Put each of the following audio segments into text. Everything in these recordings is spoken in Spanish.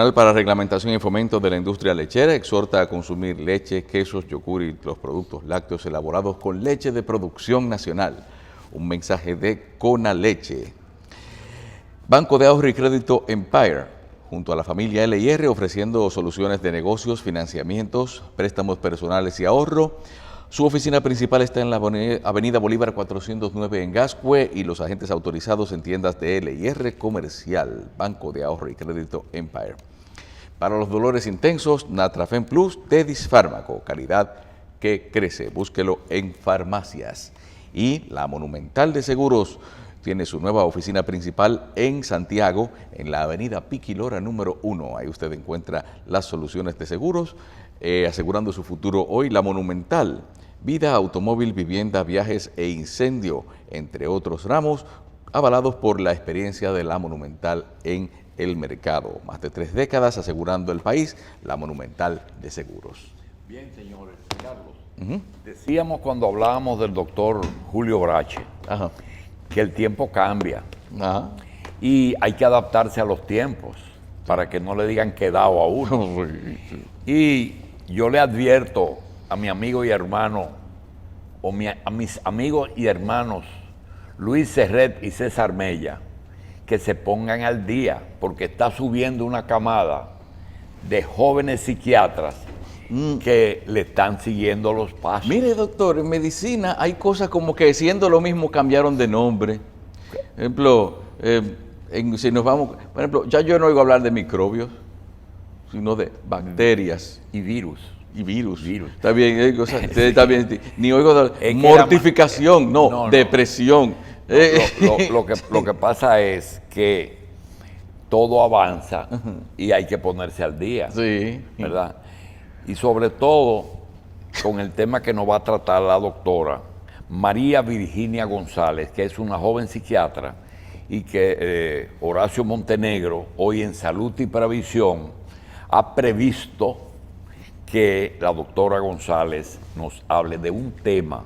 Para Reglamentación y Fomento de la Industria Lechera exhorta a consumir leche, quesos, yogur y los productos lácteos elaborados con leche de producción nacional. Un mensaje de Conaleche. Banco de Ahorro y Crédito Empire, junto a la familia L&R, ofreciendo soluciones de negocios, financiamientos, préstamos personales y ahorro. Su oficina principal está en la Avenida Bolívar 409 en Gascue y los agentes autorizados en tiendas de L&R Comercial. Banco de Ahorro y Crédito Empire. Para los dolores intensos, Natrafen Plus de Disfármaco, calidad que crece. Búsquelo en farmacias. Y la Monumental de Seguros tiene su nueva oficina principal en Santiago, en la avenida Piquilora número 1. Ahí usted encuentra las soluciones de seguros, asegurando su futuro hoy. La Monumental, vida, automóvil, vivienda, viajes e incendio, entre otros ramos, avalados por la experiencia de la Monumental en el mercado. Más de 3 décadas asegurando el país, la Monumental de Seguros. Bien, señores, Carlos. Decíamos cuando hablábamos del doctor Julio Brache, que el tiempo cambia y hay que adaptarse a los tiempos para que no le digan quedado a uno. Y yo le advierto a mi amigo y hermano, a mis amigos y hermanos Luis Serret y César Mella, que se pongan al día, porque está subiendo una camada de jóvenes psiquiatras que le están siguiendo los pasos. Mire, doctor, en medicina hay cosas como que siendo lo mismo cambiaron de nombre. Por ejemplo, si nos vamos, por ejemplo, ya yo no oigo hablar de microbios, sino de bacterias. Y virus. Y virus. Está bien, está bien. Ni oigo de mortificación, no, depresión. Lo que pasa es que todo avanza y hay que ponerse al día, ¿verdad? Y sobre todo con el tema que nos va a tratar la doctora María Virginia González, que es una joven psiquiatra y que Horacio Montenegro, hoy en Salud y Previsión, ha previsto que la doctora González nos hable de un tema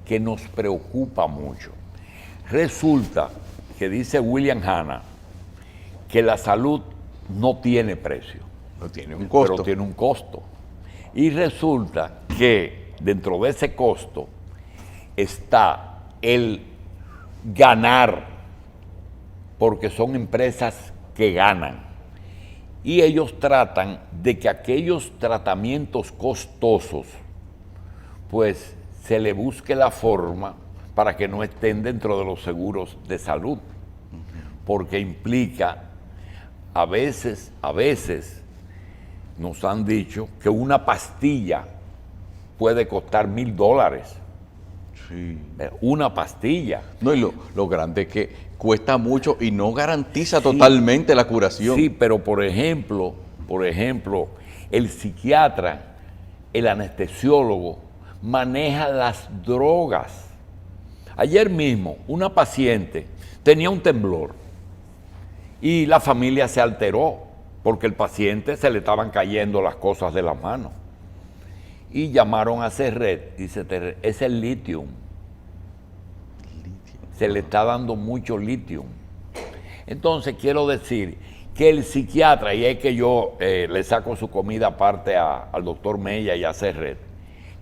que nos preocupa mucho. Resulta que dice William Hanna que la salud no tiene precio, tiene un costo. Pero tiene un costo. Y resulta que dentro de ese costo está el ganar, porque son empresas que ganan. Y ellos tratan de que aquellos tratamientos costosos, pues se le busque la forma para que no estén dentro de los seguros de salud, porque implica, a veces nos han dicho que una pastilla puede costar $1,000. Sí. Una pastilla. No, y lo grande es que cuesta mucho y no garantiza totalmente la curación. Sí, pero por ejemplo, el psiquiatra, el anestesiólogo, maneja las drogas. Ayer mismo, una paciente tenía un temblor y la familia se alteró porque el paciente se le estaban cayendo las cosas de las manos. Y llamaron a Serret, dice Serret, es el litio. Se le está dando mucho litio. Entonces quiero decir que el psiquiatra, y es que yo le saco su comida aparte al doctor Mella y a Serret,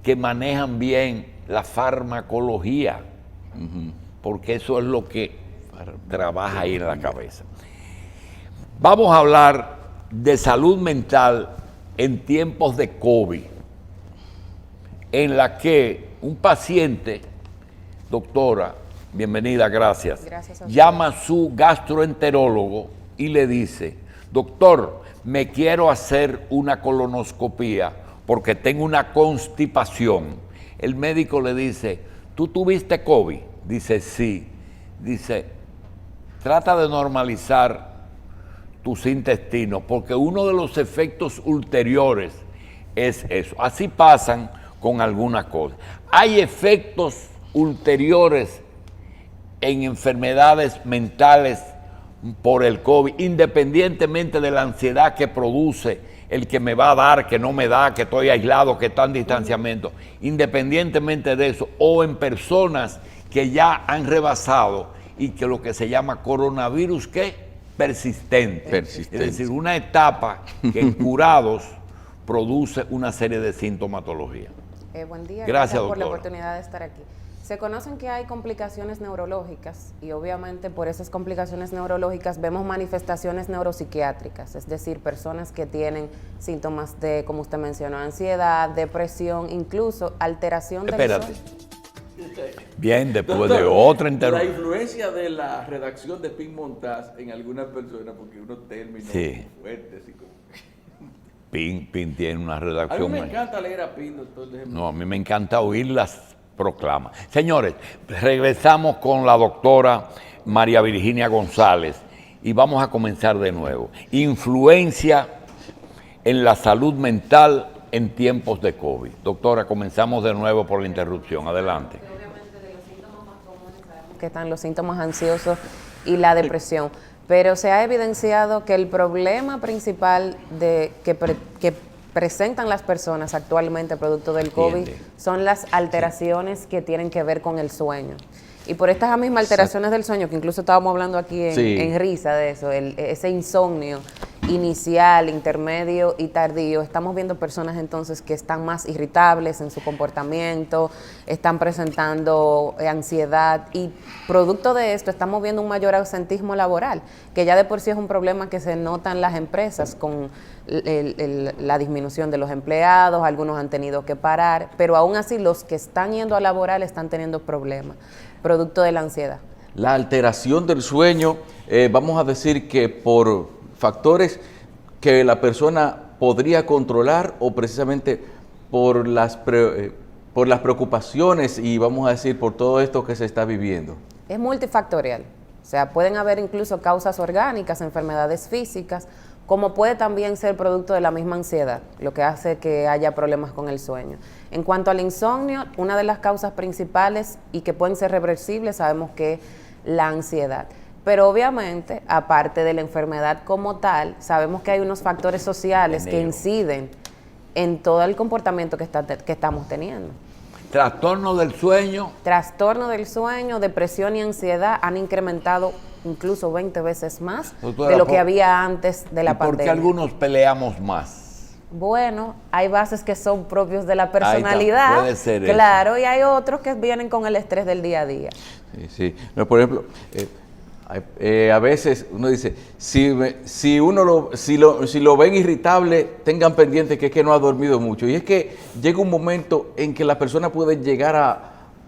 que manejan bien la farmacología, porque eso es lo que trabaja ahí en la cabeza. Vamos a hablar de salud mental en tiempos de COVID, en la que un paciente, doctora, bienvenida, gracias, llama a su gastroenterólogo y le dice, doctor, me quiero hacer una colonoscopía porque tengo una constipación. El médico le dice, ¿tú tuviste COVID? Dice, sí. Dice, trata de normalizar tus intestinos, porque uno de los efectos ulteriores es eso. Así pasan con algunas cosas. Hay efectos ulteriores en enfermedades mentales por el COVID, independientemente de la ansiedad que produce el que me va a dar, que no me da, que estoy aislado, que está en distanciamiento, independientemente de eso, o en personas que ya han rebasado y que lo que se llama coronavirus, ¿qué? persistente. Es decir, una etapa que en curados produce una serie de sintomatología. Buen día, Gracias por la doctora. oportunidad de estar aquí. Se conocen que hay complicaciones neurológicas y obviamente por esas complicaciones neurológicas vemos manifestaciones neuropsiquiátricas, es decir, personas que tienen síntomas de, como usted mencionó, ansiedad, depresión, incluso alteración del Espérate. sueño. Bien, después de otra La interrupción. influencia de la redacción de Pink Montaz en algunas personas, porque unos términos Sí. fuertes y como... Pin tiene una A mí redacción. me encanta leer a Pink, doctor. No, a mí me encanta oír las proclamas. Señores, regresamos con la doctora María Virginia González y vamos a comenzar de nuevo. Influencia en la salud mental en tiempos de COVID. Doctora, comenzamos de nuevo por la interrupción. Adelante. Obviamente de los síntomas más comunes sabemos que están los síntomas ansiosos y la depresión, pero se ha evidenciado que el problema principal que presentan las personas actualmente producto del COVID son las alteraciones que tienen que ver con el sueño. Y por estas mismas alteraciones del sueño, que incluso estábamos hablando aquí en risa de eso, ese insomnio inicial, intermedio y tardío, estamos viendo personas entonces que están más irritables en su comportamiento, están presentando ansiedad y producto de esto estamos viendo un mayor ausentismo laboral, que ya de por sí es un problema que se nota en las empresas con la disminución de los empleados, algunos han tenido que parar, pero aún así los que están yendo a laboral están teniendo problemas, producto de la ansiedad. La alteración del sueño, vamos a decir que por factores que la persona podría controlar o precisamente por las preocupaciones y vamos a decir por todo esto que se está viviendo. Es multifactorial, o sea, pueden haber incluso causas orgánicas, enfermedades físicas, como puede también ser producto de la misma ansiedad, lo que hace que haya problemas con el sueño. En cuanto al insomnio, una de las causas principales y que pueden ser reversibles, sabemos que es la ansiedad. Pero obviamente, aparte de la enfermedad como tal, sabemos que hay unos factores sociales que inciden en todo el comportamiento que estamos teniendo. Trastorno del sueño. Trastorno del sueño, depresión y ansiedad han incrementado incluso 20 veces más Doctora, de lo que había antes de la pandemia. ¿Por qué algunos peleamos más? Bueno, hay bases que son propios de la personalidad, puede ser claro, y hay otros que vienen con el estrés del día a día. Sí, sí. No, por ejemplo, a veces uno dice, si lo ven irritable, tengan pendiente que es que no ha dormido mucho. Y es que llega un momento en que la persona puede llegar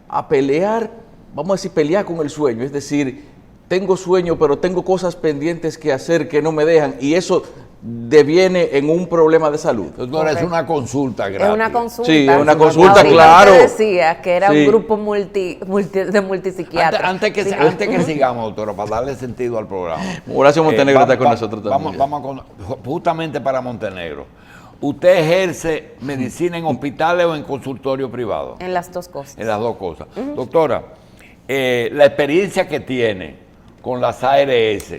a pelear, vamos a decir, pelear con el sueño. Es decir, tengo sueño, pero tengo cosas pendientes que hacer que no me dejan. Y eso deviene en un problema de salud. Doctora, es una consulta gratis. Es una consulta. Sí, es una consulta, Ahorita claro. usted decía que era Sí. un grupo de multipsiquiatras. Antes que sigamos, doctora, para darle sentido al programa. Horacio Montenegro está con nosotros también. Vamos justamente para Montenegro. ¿Usted ejerce medicina en hospitales o en consultorio privado? En las dos cosas. En las dos cosas. Doctora, la experiencia que tiene con las ARS,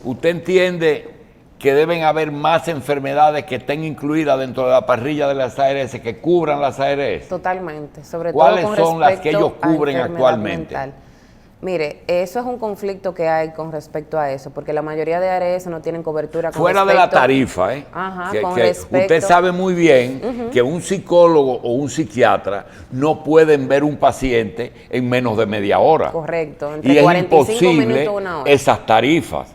¿usted entiende que deben haber más enfermedades que estén incluidas dentro de la parrilla de las ARS, que cubran las ARS? Totalmente, sobre todo ¿Cuáles con son las que respecto ellos cubren a enfermedad actualmente? mental. Mire, eso es un conflicto que hay con respecto a eso, porque la mayoría de ARS no tienen cobertura con Fuera de la respecto- tarifa, Ajá, que con respecto- usted sabe muy bien que un psicólogo o un psiquiatra no pueden ver un paciente en menos de media hora. Correcto, entre Y es 45 imposible minutos a una hora. esas tarifas.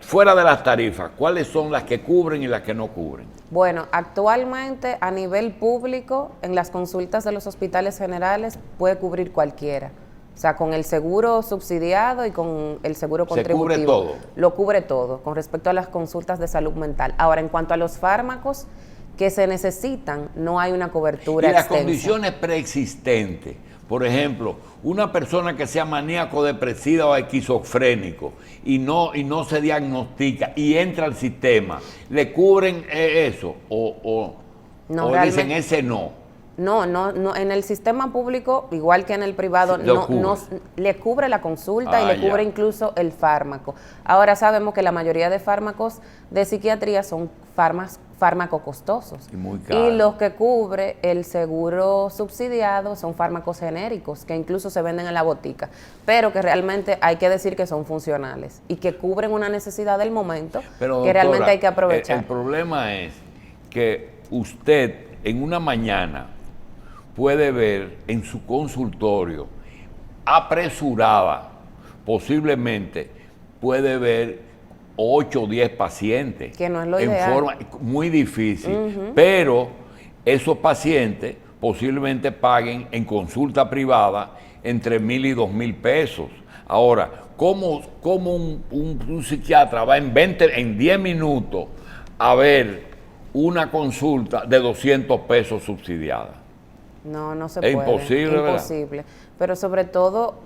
Fuera de las tarifas, ¿cuáles son las que cubren y las que no cubren? Bueno, actualmente a nivel público, en las consultas de los hospitales generales puede cubrir cualquiera. O sea, con el seguro subsidiado y con el seguro ¿Se contributivo. cubre todo? Lo cubre todo, con respecto a las consultas de salud mental. Ahora, en cuanto a los fármacos que se necesitan, no hay una cobertura Y las extensa. condiciones preexistentes. Por ejemplo, una persona que sea maníaco, depresiva o esquizofrénico y no se diagnostica y entra al sistema, ¿le cubren eso? ¿O No, dicen realmente- ese no? No, en el sistema público, igual que en el privado, Lo cubre. no le cubre la consulta y le ya. cubre incluso el fármaco. Ahora sabemos que la mayoría de fármacos de psiquiatría son fármacos costosos. Y muy caros. Y los que cubre el seguro subsidiado son fármacos genéricos que incluso se venden en la botica, pero que realmente hay que decir que son funcionales y que cubren una necesidad del momento Pero, que doctora, realmente hay que aprovechar. El problema es que usted en una mañana puede ver en su consultorio apresurada, posiblemente puede ver 8 o 10 pacientes. Que no es lo en ideal. forma muy difícil, pero esos pacientes posiblemente paguen en consulta privada entre 1,000 y 2,000 pesos. Ahora, ¿cómo un psiquiatra va en 10 minutos a ver una consulta de 200 pesos subsidiada? No se Es puede. imposible, ¿verdad? Imposible. Pero sobre todo,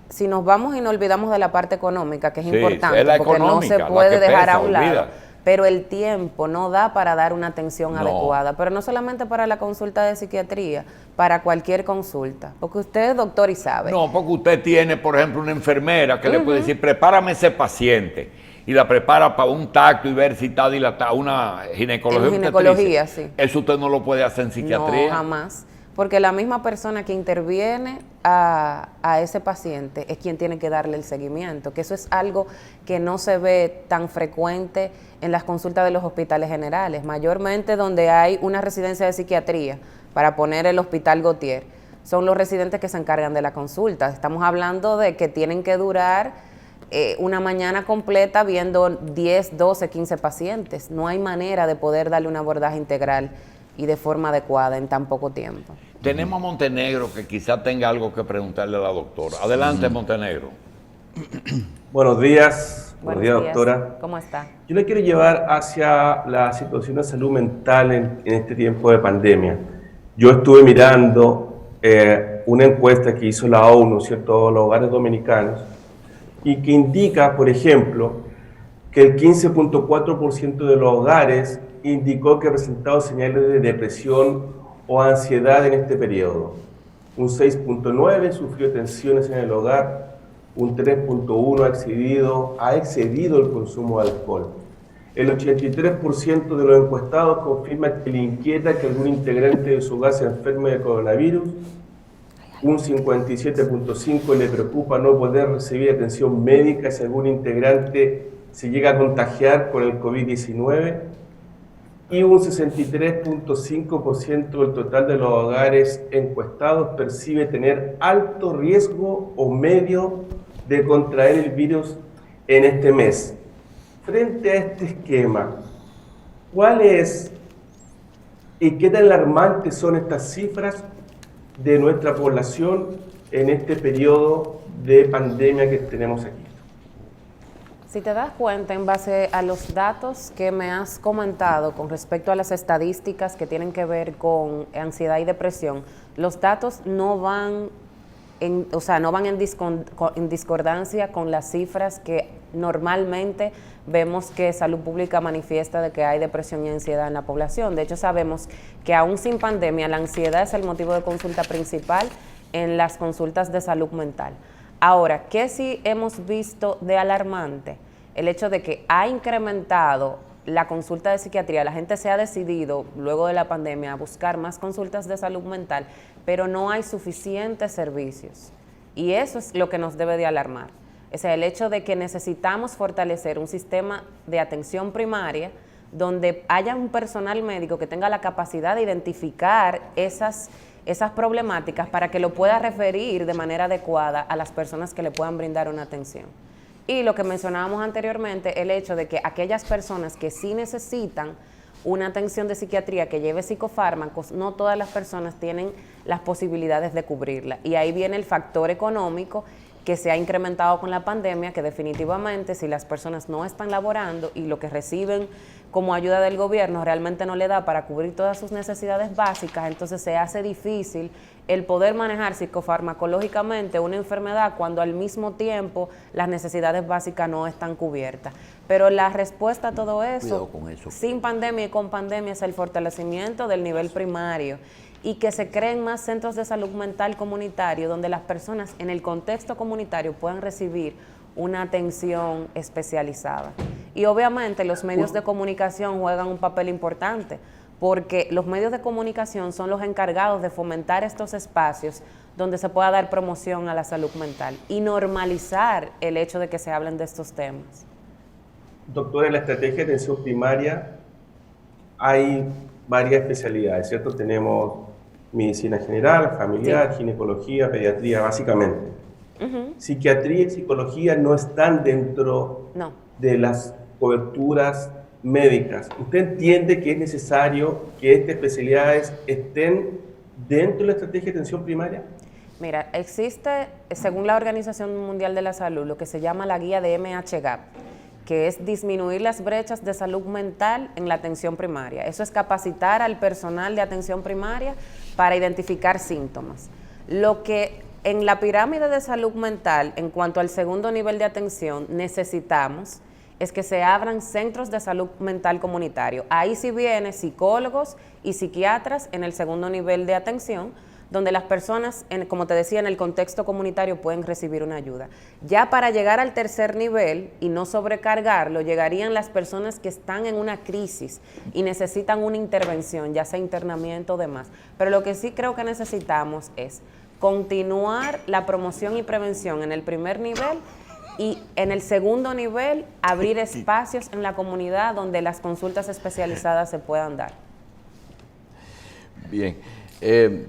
si nos vamos y nos olvidamos de la parte económica, que es Sí, importante, es la porque no económica, se la puede que dejar pesa, a un lado. olvídate. Pero el tiempo no da para dar una atención No. adecuada. Pero no solamente para la consulta de psiquiatría, para cualquier consulta. Porque usted es doctor y sabe. No, porque usted tiene, por ejemplo, una enfermera que le puede decir, prepárame ese paciente, y la prepara para un tacto y ver si está dilatada, una ginecología. En ginecología, obstetricia. sí. Eso usted no lo puede hacer en psiquiatría. No, jamás. Porque la misma persona que interviene a ese paciente es quien tiene que darle el seguimiento, que eso es algo que no se ve tan frecuente en las consultas de los hospitales generales, mayormente donde hay una residencia de psiquiatría, para poner el Hospital Gautier, son los residentes que se encargan de la consulta. Estamos hablando de que tienen que durar una mañana completa viendo 10, 12, 15 pacientes. No hay manera de poder darle un abordaje integral y de forma adecuada en tan poco tiempo. Tenemos a Montenegro que quizá tenga algo que preguntarle a la doctora. Adelante, Montenegro. Buenos días, Buenos días, doctora. ¿Cómo está? Yo le quiero llevar hacia la situación de salud mental en este tiempo de pandemia. Yo estuve mirando una encuesta que hizo la ONU, ¿cierto?, a los hogares dominicanos, y que indica, por ejemplo, que el 15.4% de los hogares indicó que presentaba señales de depresión o ansiedad en este periodo. Un 6.9% sufrió tensiones en el hogar, un 3.1% ha excedido el consumo de alcohol. El 83% de los encuestados confirma que le inquieta que algún integrante de su hogar se enferme de coronavirus. Un 57.5% le preocupa no poder recibir atención médica si algún integrante se llega a contagiar con el COVID-19. Y un 63.5% del total de los hogares encuestados percibe tener alto riesgo o medio de contraer el virus en este mes. Frente a este esquema, ¿cuál es y qué tan alarmantes son estas cifras de nuestra población en este periodo de pandemia que tenemos aquí? Si te das cuenta, en base a los datos que me has comentado con respecto a las estadísticas que tienen que ver con ansiedad y depresión, los datos no van en discordancia con las cifras que normalmente vemos que Salud Pública manifiesta de que hay depresión y ansiedad en la población. De hecho, sabemos que aún sin pandemia, la ansiedad es el motivo de consulta principal en las consultas de salud mental. Ahora, ¿qué sí hemos visto de alarmante? El hecho de que ha incrementado la consulta de psiquiatría, la gente se ha decidido luego de la pandemia a buscar más consultas de salud mental, pero no hay suficientes servicios. Y eso es lo que nos debe de alarmar. O sea, el hecho de que necesitamos fortalecer un sistema de atención primaria donde haya un personal médico que tenga la capacidad de identificar esas problemáticas para que lo pueda referir de manera adecuada a las personas que le puedan brindar una atención. Y lo que mencionábamos anteriormente, el hecho de que aquellas personas que sí necesitan una atención de psiquiatría que lleve psicofármacos, no todas las personas tienen las posibilidades de cubrirla. Y ahí viene el factor económico que se ha incrementado con la pandemia, que definitivamente si las personas no están laborando y lo que reciben como ayuda del gobierno realmente no le da para cubrir todas sus necesidades básicas, entonces se hace difícil el poder manejar psicofarmacológicamente una enfermedad cuando al mismo tiempo las necesidades básicas no están cubiertas. Pero la respuesta a todo eso, sin pandemia y con pandemia, es el fortalecimiento del nivel primario y que se creen más centros de salud mental comunitario donde las personas en el contexto comunitario puedan recibir una atención especializada. Y obviamente los medios de comunicación juegan un papel importante, porque los medios de comunicación son los encargados de fomentar estos espacios donde se pueda dar promoción a la salud mental y normalizar el hecho de que se hablen de estos temas. Doctora, en la estrategia de atención primaria hay varias especialidades, ¿cierto? Tenemos medicina general, familiar, ginecología, pediatría, básicamente. Psiquiatría y psicología no están dentro de las coberturas médicas. ¿Usted entiende que es necesario que estas especialidades estén dentro de la estrategia de atención primaria? Mira, existe, según la Organización Mundial de la Salud, lo que se llama la guía de MHGAP, que es disminuir las brechas de salud mental en la atención primaria. Eso es capacitar al personal de atención primaria para identificar síntomas. Lo que en la pirámide de salud mental, en cuanto al segundo nivel de atención, necesitamos es que se abran centros de salud mental comunitario. Ahí sí vienen psicólogos y psiquiatras en el segundo nivel de atención, donde las personas, como te decía, en el contexto comunitario pueden recibir una ayuda. Ya para llegar al tercer nivel y no sobrecargarlo, llegarían las personas que están en una crisis y necesitan una intervención, ya sea internamiento o demás. Pero lo que sí creo que necesitamos es continuar la promoción y prevención en el primer nivel y en el segundo nivel abrir espacios en la comunidad donde las consultas especializadas se puedan dar. Bien.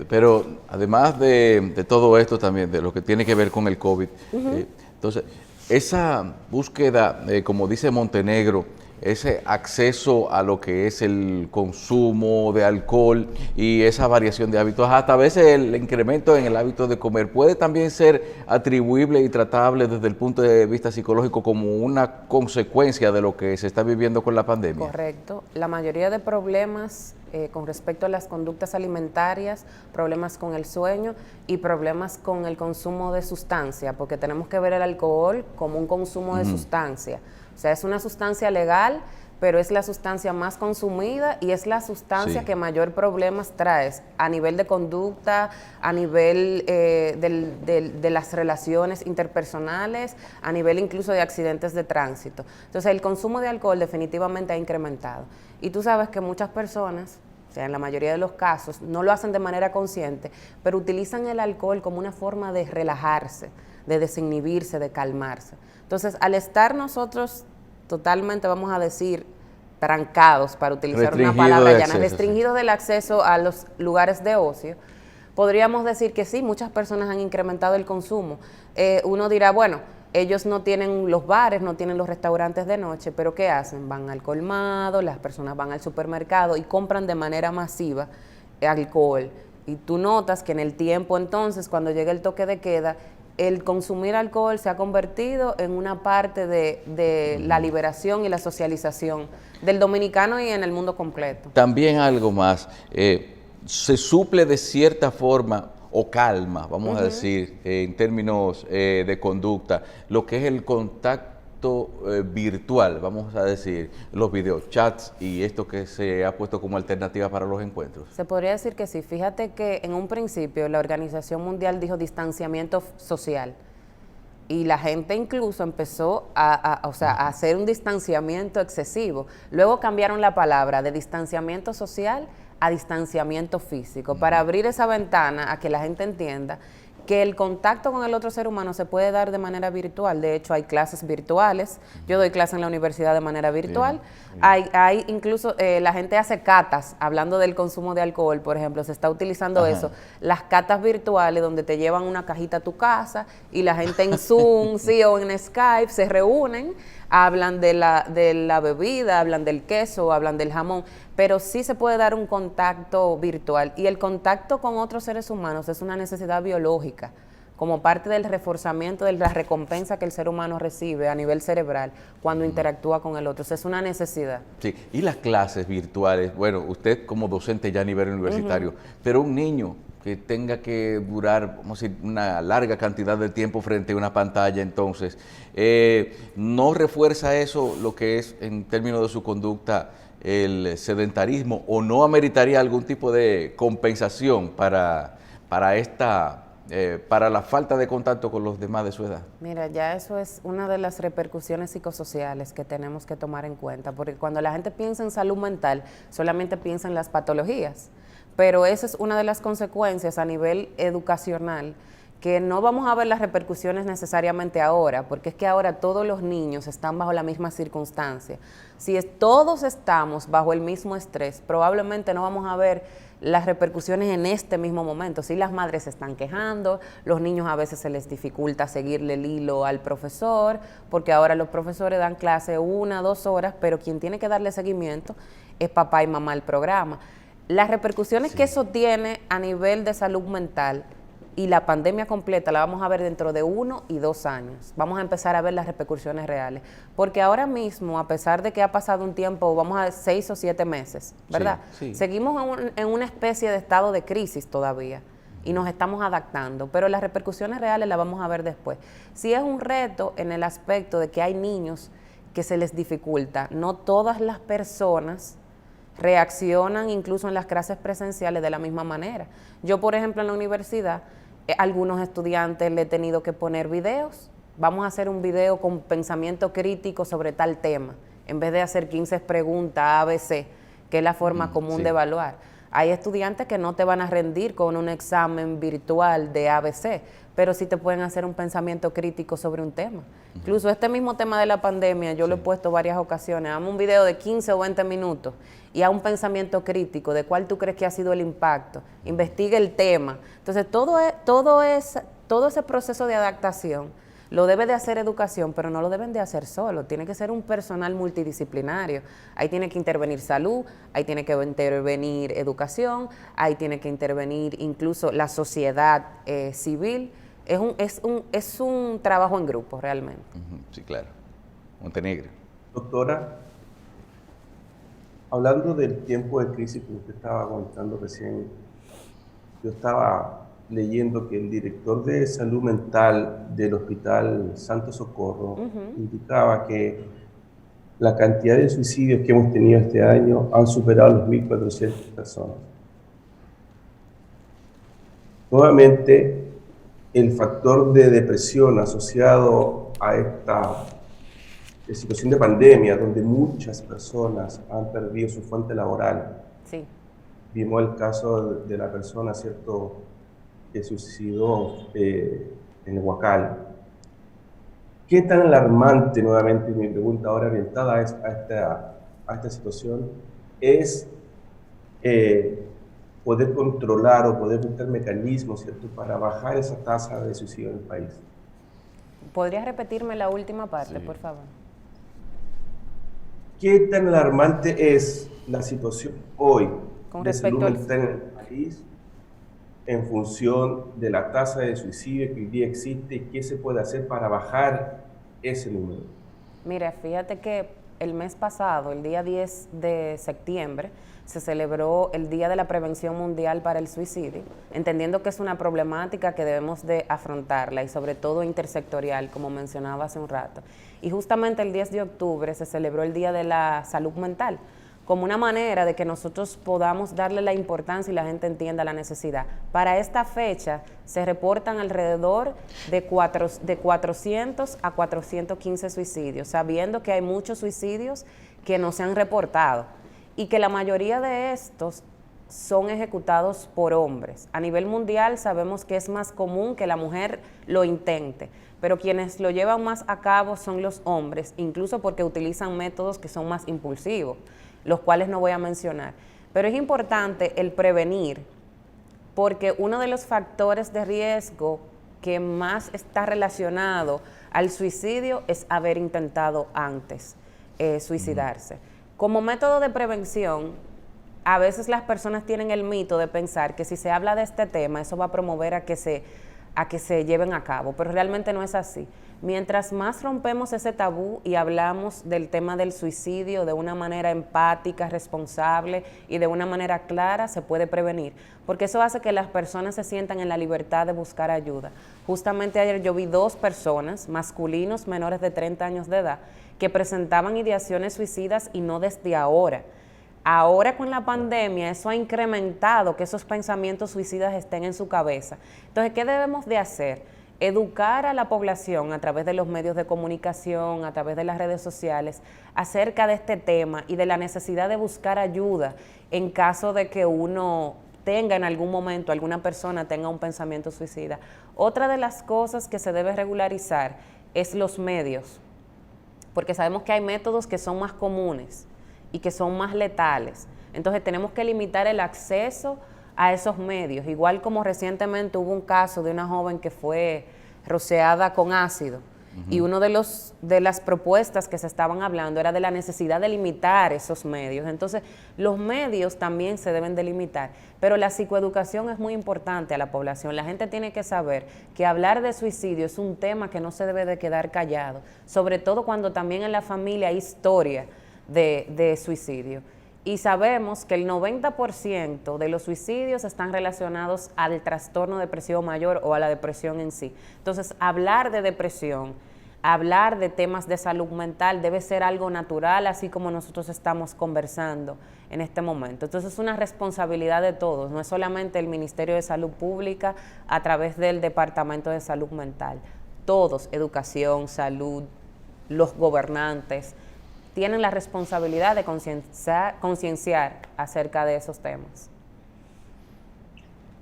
Pero además de todo esto también, de lo que tiene que ver con el COVID, entonces, esa búsqueda, como dice Montenegro, ese acceso a lo que es el consumo de alcohol y esa variación de hábitos, hasta a veces el incremento en el hábito de comer, puede también ser atribuible y tratable desde el punto de vista psicológico como una consecuencia de lo que se está viviendo con la pandemia. Correcto. La mayoría de problemas con respecto a las conductas alimentarias, problemas con el sueño y problemas con el consumo de sustancia, porque tenemos que ver el alcohol como un consumo de sustancia. O sea, es una sustancia legal, pero es la sustancia más consumida y es la sustancia que mayor problemas trae a nivel de conducta, a nivel de las relaciones interpersonales, a nivel incluso de accidentes de tránsito. Entonces, el consumo de alcohol definitivamente ha incrementado. Y tú sabes que muchas personas, o sea, en la mayoría de los casos, no lo hacen de manera consciente, pero utilizan el alcohol como una forma de relajarse, de desinhibirse, de calmarse. Entonces, al estar nosotros totalmente, vamos a decir, trancados, para utilizar una palabra llana, restringidos del acceso a los lugares de ocio, podríamos decir que sí, muchas personas han incrementado el consumo. Uno dirá, bueno, ellos no tienen los bares, no tienen los restaurantes de noche, pero ¿qué hacen? Van al colmado, las personas van al supermercado y compran de manera masiva alcohol. Y tú notas que en el tiempo entonces, cuando llega el toque de queda, el consumir alcohol se ha convertido en una parte de la liberación y la socialización del dominicano y en el mundo completo. También algo más, se suple de cierta forma o calma, vamos a decir, en términos de conducta, lo que es el contacto virtual, vamos a decir, los videochats y esto que se ha puesto como alternativa para los encuentros. Se podría decir que sí. Fíjate que en un principio la Organización Mundial dijo distanciamiento social y la gente incluso empezó a hacer un distanciamiento excesivo. Luego cambiaron la palabra de distanciamiento social a distanciamiento físico para abrir esa ventana a que la gente entienda que el contacto con el otro ser humano se puede dar de manera virtual. De hecho, hay clases virtuales. Yo doy clases en la universidad de manera virtual. Hay incluso, la gente hace catas, hablando del consumo de alcohol, por ejemplo, se está utilizando eso. Las catas virtuales donde te llevan una cajita a tu casa y la gente en Zoom, o en Skype se reúnen, hablan de la bebida, hablan del queso, hablan del jamón, pero sí se puede dar un contacto virtual. Y el contacto con otros seres humanos es una necesidad biológica, como parte del reforzamiento de la recompensa que el ser humano recibe a nivel cerebral cuando interactúa con el otro. O sea, es una necesidad. Sí, y las clases virtuales, bueno, usted como docente ya a nivel universitario, pero un niño que tenga que durar, vamos a decir, una larga cantidad de tiempo frente a una pantalla, entonces, ¿no refuerza eso lo que es, en términos de su conducta, el sedentarismo, o no ameritaría algún tipo de compensación para esta para la falta de contacto con los demás de su edad? Mira, ya eso es una de las repercusiones psicosociales que tenemos que tomar en cuenta, porque cuando la gente piensa en salud mental, solamente piensa en las patologías, pero esa es una de las consecuencias a nivel educacional, que no vamos a ver las repercusiones necesariamente ahora, porque es que ahora todos los niños están bajo la misma circunstancia. Si todos estamos bajo el mismo estrés, probablemente no vamos a ver las repercusiones en este mismo momento. Sí, las madres se están quejando, los niños a veces se les dificulta seguirle el hilo al profesor, porque ahora los profesores dan clase 1 o 2 horas, pero quien tiene que darle seguimiento es papá y mamá al programa. Las repercusiones que eso tiene a nivel de salud mental y la pandemia completa la vamos a ver dentro de 1 y 2 años. Vamos a empezar a ver las repercusiones reales. Porque ahora mismo, a pesar de que ha pasado un tiempo, vamos a 6 o 7 meses, ¿verdad? Sí, sí. Seguimos en una especie de estado de crisis todavía y nos estamos adaptando, pero las repercusiones reales las vamos a ver después. Sí es un reto en el aspecto de que hay niños que se les dificulta. No todas las personas reaccionan incluso en las clases presenciales de la misma manera. Yo, por ejemplo, en la universidad, algunos estudiantes le he tenido que poner videos. Vamos a hacer un video con pensamiento crítico sobre tal tema, en vez de hacer 15 preguntas ABC, que es la forma común de evaluar. Hay estudiantes que no te van a rendir con un examen virtual de ABC, pero sí te pueden hacer un pensamiento crítico sobre un tema. Incluso este mismo tema de la pandemia, yo lo he puesto varias ocasiones, hagamos un video de 15 o 20 minutos y a un pensamiento crítico de cuál tú crees que ha sido el impacto, investigue el tema. Entonces, todo ese proceso de adaptación lo debe de hacer educación, pero no lo deben de hacer solo, tiene que ser un personal multidisciplinario. Ahí tiene que intervenir salud, ahí tiene que intervenir educación, ahí tiene que intervenir incluso la sociedad civil. Es un trabajo en grupo realmente. Sí, claro. Montenegro. Doctora, hablando del tiempo de crisis que usted estaba comentando recién, yo estaba leyendo que el director de salud mental del Hospital Santo Socorro indicaba que la cantidad de suicidios que hemos tenido este año han superado los 1.400 personas. Nuevamente, el factor de depresión asociado a esta situación de pandemia, donde muchas personas han perdido su fuente laboral. Sí. Vimos el caso de la persona, ¿cierto?, que suicidó en Huacal. ¿Qué tan alarmante, nuevamente mi pregunta ahora orientada a esta situación, es poder controlar o poder buscar mecanismos, ¿cierto?, para bajar esa tasa de suicidio en el país? ¿Podrías repetirme la última parte, por favor? ¿Qué tan alarmante es la situación hoy Con de respecto salud al mental en el país en función de la tasa de suicidio que hoy día existe y qué se puede hacer para bajar ese número? Mira, fíjate que el mes pasado, el día 10 de septiembre, se celebró el Día de la Prevención Mundial para el Suicidio, entendiendo que es una problemática que debemos de afrontarla y sobre todo intersectorial, como mencionaba hace un rato. Y justamente el 10 de octubre se celebró el Día de la Salud Mental, como una manera de que nosotros podamos darle la importancia y la gente entienda la necesidad. Para esta fecha se reportan alrededor de 400 a 415 suicidios, sabiendo que hay muchos suicidios que no se han reportado y que la mayoría de estos son ejecutados por hombres. A nivel mundial sabemos que es más común que la mujer lo intente, pero quienes lo llevan más a cabo son los hombres, incluso porque utilizan métodos que son más impulsivos, los cuales no voy a mencionar. Pero es importante el prevenir, porque uno de los factores de riesgo que más está relacionado al suicidio es haber intentado antes suicidarse. Como método de prevención, a veces las personas tienen el mito de pensar que si se habla de este tema, eso va a promover a que se lleven a cabo, pero realmente no es así. Mientras más rompemos ese tabú y hablamos del tema del suicidio de una manera empática, responsable y de una manera clara, se puede prevenir, porque eso hace que las personas se sientan en la libertad de buscar ayuda. Justamente ayer yo vi 2 personas, masculinos menores de 30 años de edad, que presentaban ideaciones suicidas y no desde ahora. Ahora con la pandemia eso ha incrementado que esos pensamientos suicidas estén en su cabeza. Entonces, ¿qué debemos de hacer? Educar a la población a través de los medios de comunicación, a través de las redes sociales, acerca de este tema y de la necesidad de buscar ayuda en caso de que uno tenga en algún momento, alguna persona tenga un pensamiento suicida. Otra de las cosas que se debe regularizar es los medios, porque sabemos que hay métodos que son más comunes y que son más letales. Entonces tenemos que limitar el acceso a esos medios, igual como recientemente hubo un caso de una joven que fue rociada con ácido, y uno de las propuestas que se estaban hablando era de la necesidad de limitar esos medios. Entonces, los medios también se deben de limitar, pero la psicoeducación es muy importante a la población. La gente tiene que saber que hablar de suicidio es un tema que no se debe de quedar callado, sobre todo cuando también en la familia hay historia de suicidio. Y sabemos que el 90% de los suicidios están relacionados al trastorno depresivo mayor o a la depresión en sí. Entonces, hablar de depresión, hablar de temas de salud mental debe ser algo natural, así como nosotros estamos conversando en este momento. Entonces, es una responsabilidad de todos, no es solamente el Ministerio de Salud Pública a través del Departamento de Salud Mental. Todos, educación, salud, los gobernantes, tienen la responsabilidad de concienciar acerca de esos temas.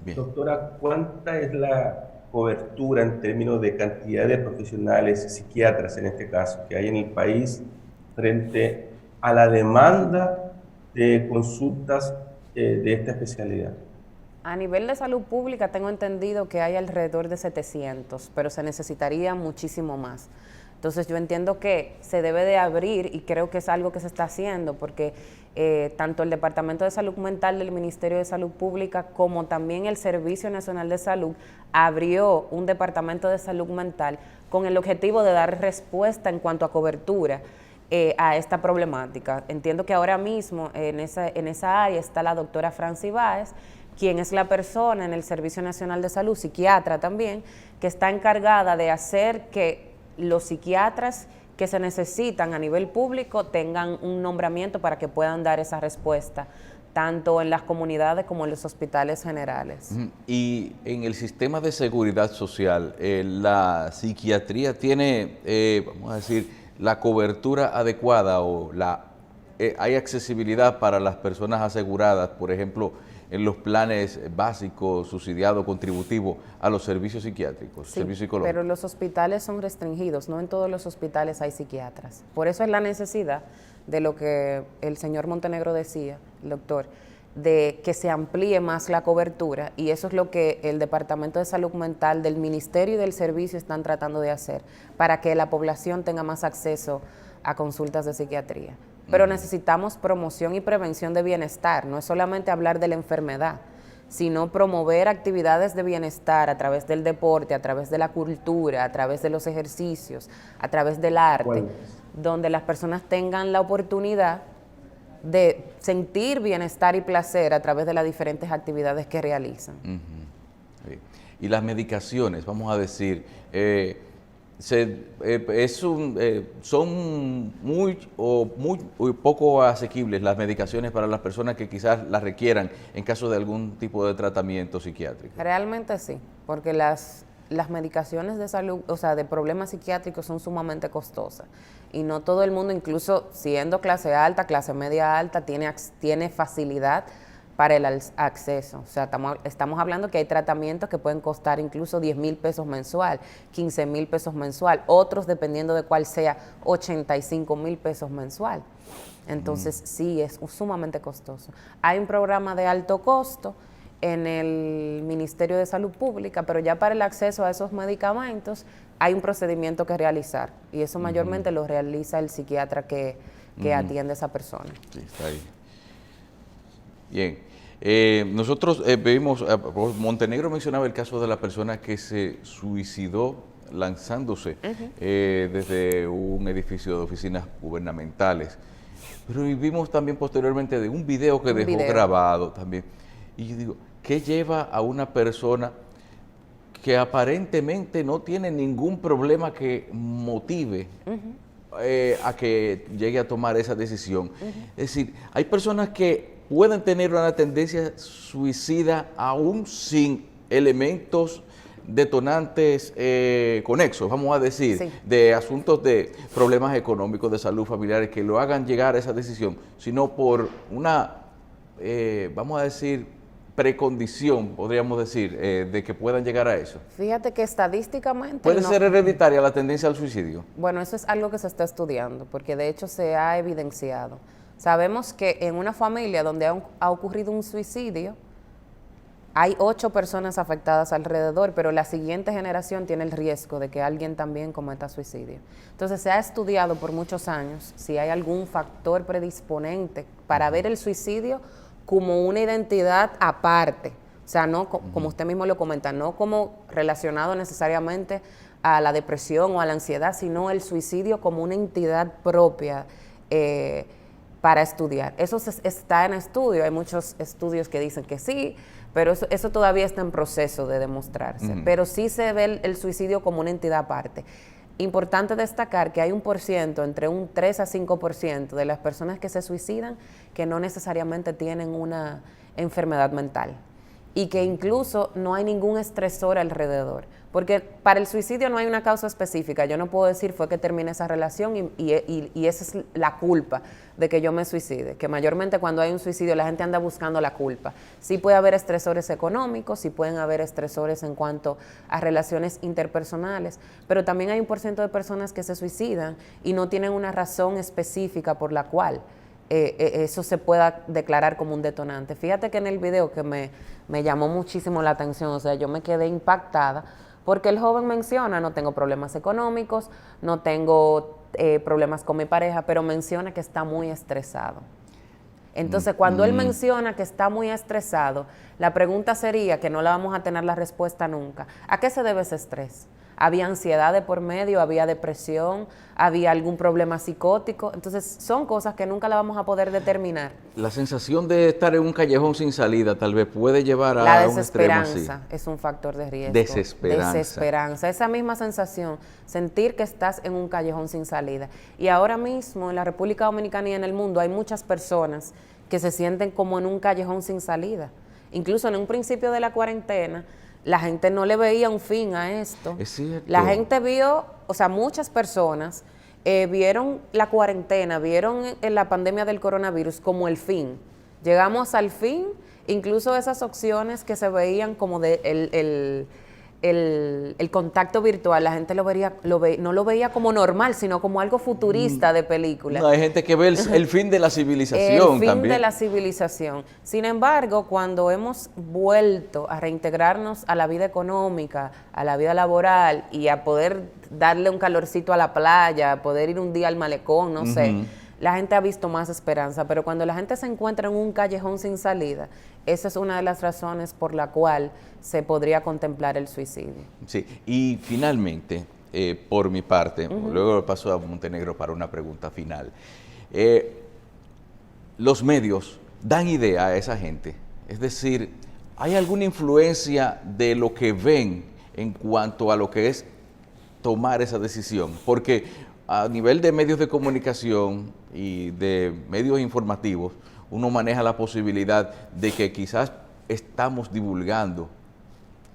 Bien. Doctora, ¿cuánta es la cobertura en términos de cantidad de profesionales, psiquiatras en este caso, que hay en el país frente a la demanda de consultas de esta especialidad? A nivel de salud pública tengo entendido que hay alrededor de 700, pero se necesitaría muchísimo más. Entonces yo entiendo que se debe de abrir, y creo que es algo que se está haciendo, porque tanto el Departamento de Salud Mental del Ministerio de Salud Pública como también el Servicio Nacional de Salud abrió un Departamento de Salud Mental con el objetivo de dar respuesta en cuanto a cobertura a esta problemática. Entiendo que ahora mismo en esa área está la doctora Franci Báez, quien es la persona en el Servicio Nacional de Salud, psiquiatra también, que está encargada de hacer que los psiquiatras que se necesitan a nivel público tengan un nombramiento para que puedan dar esa respuesta, tanto en las comunidades como en los hospitales generales. Y en el sistema de seguridad social, la psiquiatría tiene, vamos a decir, la cobertura adecuada, o hay accesibilidad para las personas aseguradas, por ejemplo, en los planes básicos, subsidiado, contributivo, a los servicios psiquiátricos, sí, servicios psicológicos. Pero los hospitales son restringidos, no en todos los hospitales hay psiquiatras. Por eso es la necesidad de lo que el señor Montenegro decía, el doctor, de que se amplíe más la cobertura, y eso es lo que el Departamento de Salud Mental del Ministerio y del Servicio están tratando de hacer, para que la población tenga más acceso a consultas de psiquiatría. Pero necesitamos promoción y prevención de bienestar, no es solamente hablar de la enfermedad, sino promover actividades de bienestar a través del deporte, a través de la cultura, a través de los ejercicios, a través del arte, donde las personas tengan la oportunidad de sentir bienestar y placer a través de las diferentes actividades que realizan. Sí. Y las medicaciones, vamos a decir, son muy poco asequibles las medicaciones para las personas que quizás las requieran en caso de algún tipo de tratamiento psiquiátrico. Realmente sí, porque las medicaciones de salud, o sea, de problemas psiquiátricos son sumamente costosas, y no todo el mundo, incluso siendo clase alta, clase media alta, tiene facilidad para el acceso. O sea, estamos hablando que hay tratamientos que pueden costar incluso 10,000 pesos mensual, 15,000 pesos mensual, otros, dependiendo de cuál sea, 85,000 pesos mensual. Entonces, sí, es sumamente costoso. Hay un programa de alto costo en el Ministerio de Salud Pública, pero ya para el acceso a esos medicamentos hay un procedimiento que realizar, y eso mayormente lo realiza el psiquiatra que atiende a esa persona. Sí, está ahí. Bien, nosotros vimos, Montenegro mencionaba el caso de la persona que se suicidó lanzándose desde un edificio de oficinas gubernamentales, pero vimos también posteriormente de un video que dejó grabado también, y yo digo, ¿qué lleva a una persona que aparentemente no tiene ningún problema que motive a que llegue a tomar esa decisión. Es decir, hay personas que pueden tener una tendencia suicida aún sin elementos detonantes conexos, vamos a decir, Sí. de asuntos de problemas económicos, de salud familiares, que lo hagan llegar a esa decisión, sino por una, vamos a decir, precondición, podríamos decir, de que puedan llegar a eso. Fíjate que estadísticamente ¿Puede no- ser hereditaria la tendencia al suicidio? Bueno, eso es algo que se está estudiando, porque de hecho se ha evidenciado. Sabemos que en una familia donde ha ocurrido un suicidio, hay 8 personas afectadas alrededor, pero la siguiente generación tiene el riesgo de que alguien también cometa suicidio. Entonces se ha estudiado por muchos años si hay algún factor predisponente para ver el suicidio como una identidad aparte. O sea, no como usted mismo lo comenta, no como relacionado necesariamente a la depresión o a la ansiedad, sino el suicidio como una entidad propia para estudiar. Eso está en estudio, hay muchos estudios que dicen que sí, pero eso todavía está en proceso de demostrarse. Pero sí se ve el suicidio como una entidad aparte. Importante destacar que hay un porciento, entre un 3 a 5% de las personas que se suicidan que no necesariamente tienen una enfermedad mental y que incluso no hay ningún estresor alrededor. Porque para el suicidio no hay una causa específica. Yo no puedo decir fue que terminé esa relación y esa es la culpa de que yo me suicide. Que mayormente cuando hay un suicidio la gente anda buscando la culpa. Sí puede haber estresores económicos, sí pueden haber estresores en cuanto a relaciones interpersonales, pero también hay un porcentaje de personas que se suicidan y no tienen una razón específica por la cual eso se pueda declarar como un detonante. Fíjate que en el video que me llamó muchísimo la atención, o sea, yo me quedé impactada porque el joven menciona, no tengo problemas económicos, no tengo problemas con mi pareja, pero menciona que está muy estresado. Entonces, cuando él menciona que está muy estresado, la pregunta sería, que no la vamos a tener la respuesta nunca, ¿a qué se debe ese estrés? ¿Había ansiedad de por medio? ¿Había depresión? ¿Había algún problema psicótico? Entonces, son cosas que nunca la vamos a poder determinar. La sensación de estar en un callejón sin salida tal vez puede llevar a La un extremo así. desesperanza es un factor de riesgo. Desesperanza. Desesperanza. Esa misma sensación, sentir que estás en un callejón sin salida. Y ahora mismo en la República Dominicana y en el mundo hay muchas personas que se sienten como en un callejón sin salida. Incluso en un principio de la cuarentena, la gente no le veía un fin a esto. Es cierto. La gente vio, o sea, muchas personas vieron la cuarentena, vieron la pandemia del coronavirus como el fin. Llegamos al fin, incluso esas opciones que se veían como de el contacto virtual, la gente no lo veía como normal, sino como algo futurista de película. No, hay gente que ve el fin de la civilización El fin también. de la civilización. Sin embargo, cuando hemos vuelto a reintegrarnos a la vida económica, a la vida laboral y a poder darle un calorcito a la playa, a poder ir un día al malecón, no sé, la gente ha visto más esperanza. Pero cuando la gente se encuentra en un callejón sin salida, esa es una de las razones por la cual se podría contemplar el suicidio. Sí, y finalmente, por mi parte, luego paso a Montenegro para una pregunta final. Los medios dan idea a esa gente, es decir, ¿hay alguna influencia de lo que ven en cuanto a lo que es tomar esa decisión? Porque a nivel de medios de comunicación y de medios informativos, uno maneja la posibilidad de que quizás estamos divulgando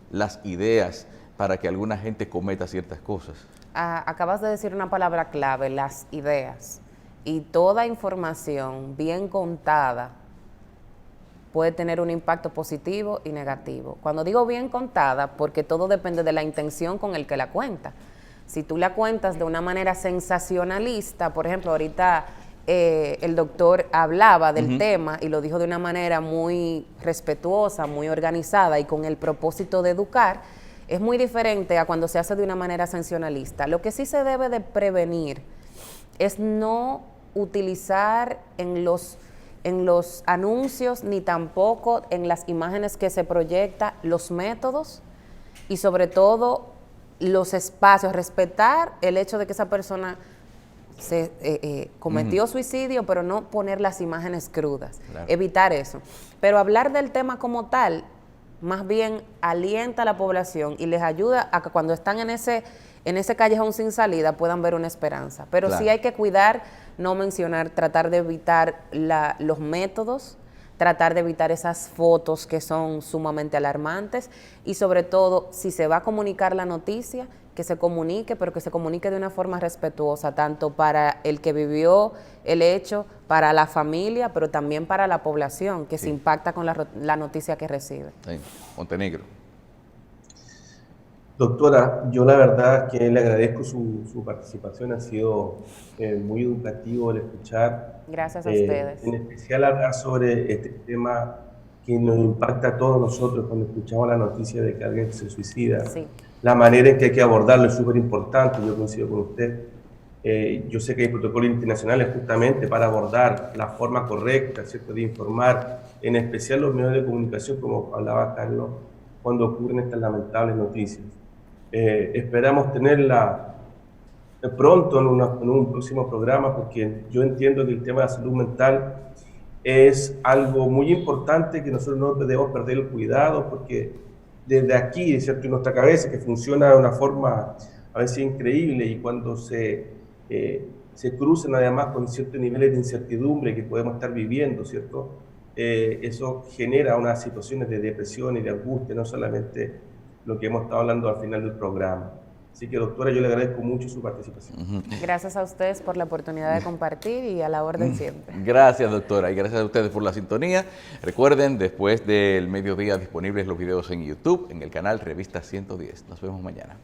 las ideas para que alguna gente cometa ciertas cosas. Acabas de decir una palabra clave, las ideas. Y toda información bien contada puede tener un impacto positivo y negativo. Cuando digo bien contada, porque todo depende de la intención con el que la cuenta. Si tú la cuentas de una manera sensacionalista, por ejemplo, ahorita el doctor hablaba del tema y lo dijo de una manera muy respetuosa, muy organizada y con el propósito de educar, es muy diferente a cuando se hace de una manera sensacionalista. Lo que sí se debe de prevenir es no utilizar en los anuncios ni tampoco en las imágenes que se proyecta los métodos y sobre todo los espacios, respetar el hecho de que esa persona cometió suicidio, pero no poner las imágenes crudas, evitar eso. Pero hablar del tema como tal, más bien alienta a la población y les ayuda a que cuando están en en ese callejón sin salida puedan ver una esperanza. Pero Claro. sí hay que cuidar, no mencionar, tratar de evitar los métodos, tratar de evitar esas fotos que son sumamente alarmantes y sobre todo, si se va a comunicar la noticia, que se comunique, pero que se comunique de una forma respetuosa, tanto para el que vivió el hecho, para la familia, pero también para la población que se impacta con la noticia que recibe. Sí. Montenegro. Doctora, yo la verdad que le agradezco su participación, ha sido muy educativo el escuchar, Gracias a ustedes. en especial hablar sobre este tema que nos impacta a todos nosotros cuando escuchamos la noticia de que alguien se suicida. Sí. La manera en que hay que abordarlo es súper importante, yo coincido con usted. Yo sé que hay protocolos internacionales justamente para abordar la forma correcta, ¿cierto?, de informar, en especial los medios de comunicación, como hablaba Carlos, cuando ocurren estas lamentables noticias. Esperamos tenerla pronto en un próximo programa, porque yo entiendo que el tema de la salud mental es algo muy importante que nosotros no debemos perder el cuidado, porque desde aquí, ¿cierto?, en nuestra cabeza, que funciona de una forma a veces increíble, y cuando se cruzan además con ciertos niveles de incertidumbre que podemos estar viviendo, ¿cierto? Eso genera unas situaciones de depresión y de angustia, no solamente lo que hemos estado hablando al final del programa. Así que, doctora, yo le agradezco mucho su participación. Gracias a ustedes por la oportunidad de compartir y a la orden siempre. Gracias, doctora, y gracias a ustedes por la sintonía. Recuerden, después del mediodía disponibles los videos en YouTube, en el canal Revista 110. Nos vemos mañana.